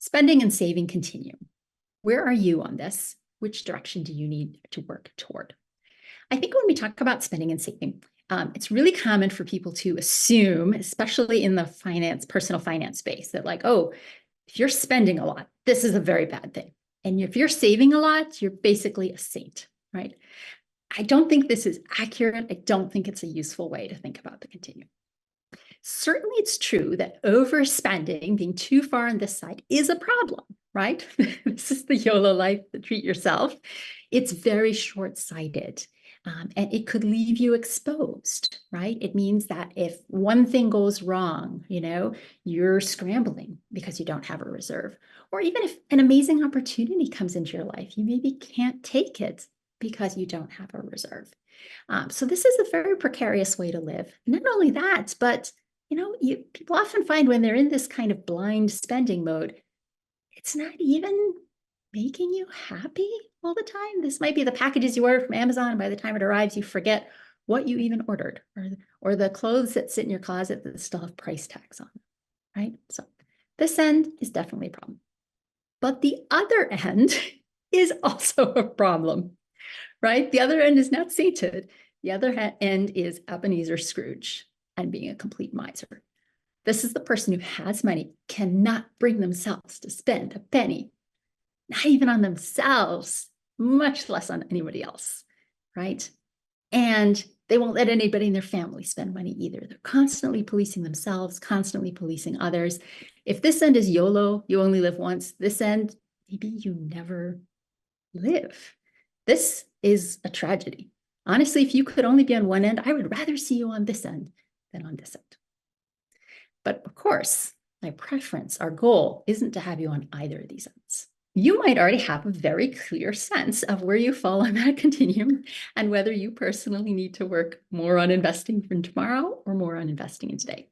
Spending and saving continue. Where are you on this? Which direction do you need to work toward? I think when we talk about spending and saving, it's really common for people to assume, especially in the personal finance space, that like, oh, if you're spending a lot, this is a very bad thing. And if you're saving a lot, you're basically a saint, right? I don't think this is accurate. I don't think it's a useful way to think about the continuum. Certainly, it's true that overspending, being too far on this side, is a problem, right? This is the YOLO life, the treat yourself. It's very short-sighted. And it could leave you exposed, right? It means that if one thing goes wrong, you're scrambling because you don't have a reserve. Or even if an amazing opportunity comes into your life, you maybe can't take it because you don't have a reserve. So this is a very precarious way to live. Not only that, but people often find when they're in this kind of blind spending mode, it's not even making you happy all the time. This might be the packages you order from Amazon, and by the time it arrives, you forget what you even ordered, or the clothes that sit in your closet that still have price tags on them, right? So this end is definitely a problem. But the other end is also a problem, right? The other end is not sainted. The other end is Ebenezer Scrooge and being a complete miser. This is the person who has money, cannot bring themselves to spend a penny, not even on themselves, much less on anybody else, right? And they won't let anybody in their family spend money either. They're constantly policing themselves, constantly policing others. If this end is YOLO, you only live once, this end, maybe you never live. This is a tragedy. Honestly, if you could only be on one end, I would rather see you on this end than on this end. But of course, my preference, our goal, isn't to have you on either of these ends. You might already have a very clear sense of where you fall on that continuum and whether you personally need to work more on investing for tomorrow or more on investing in today.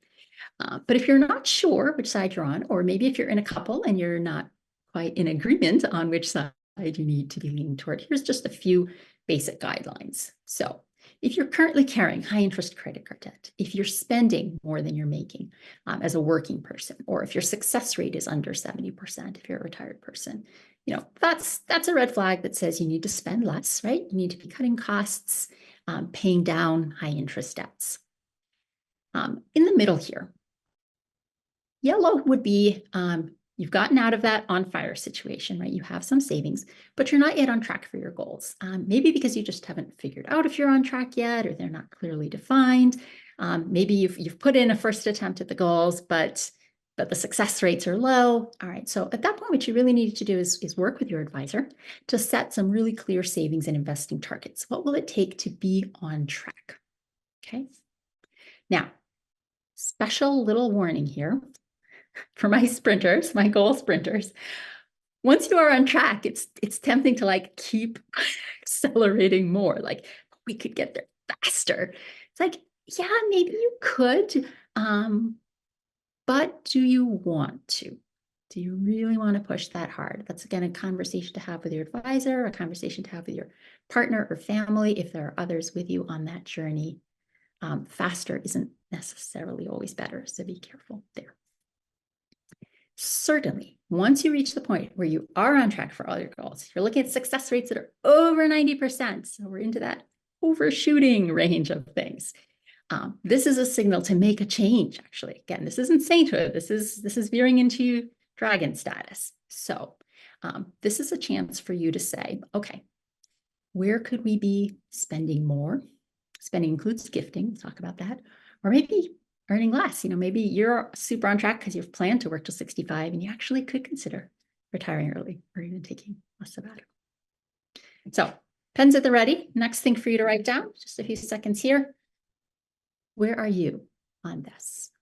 But if you're not sure which side you're on, or maybe if you're in a couple and you're not quite in agreement on which side you need to be leaning toward, here's just a few basic guidelines. So if you're currently carrying high interest credit card debt, if you're spending more than you're making as a working person, or if your success rate is under 70%, if you're a retired person, that's a red flag that says you need to spend less, right? You need to be cutting costs, paying down high interest debts. In the middle here, yellow would be you've gotten out of that on fire situation, right? You have some savings, but you're not yet on track for your goals. Maybe because you just haven't figured out if you're on track yet, or they're not clearly defined. Maybe you've put in a first attempt at the goals, but the success rates are low. All right, so at that point, what you really need to do is work with your advisor to set some really clear savings and investing targets. What will it take to be on track? Okay. Now, special little warning here. For my sprinters, my goal sprinters, once you are on track, it's tempting to keep accelerating more. Like, we could get there faster. It's like, yeah, maybe you could, but do you want to? Do you really want to push that hard? That's, again, a conversation to have with your advisor, a conversation to have with your partner or family. If there are others with you on that journey, faster isn't necessarily always better. So be careful there. Certainly, once you reach the point where you are on track for all your goals, you're looking at success rates that are over 90%. So we're into that overshooting range of things. This is a signal to make a change, actually. Again, this isn't sainthood. This is veering into dragon status. So this is a chance for you to say, okay, where could we be spending more? Spending includes gifting. We'll talk about that. Or maybe earning less. Maybe you're super on track because you've planned to work till 65 and you actually could consider retiring early or even taking a sabbatical. So pens at the ready. Next thing for you to write down, just a few seconds here. Where are you on this?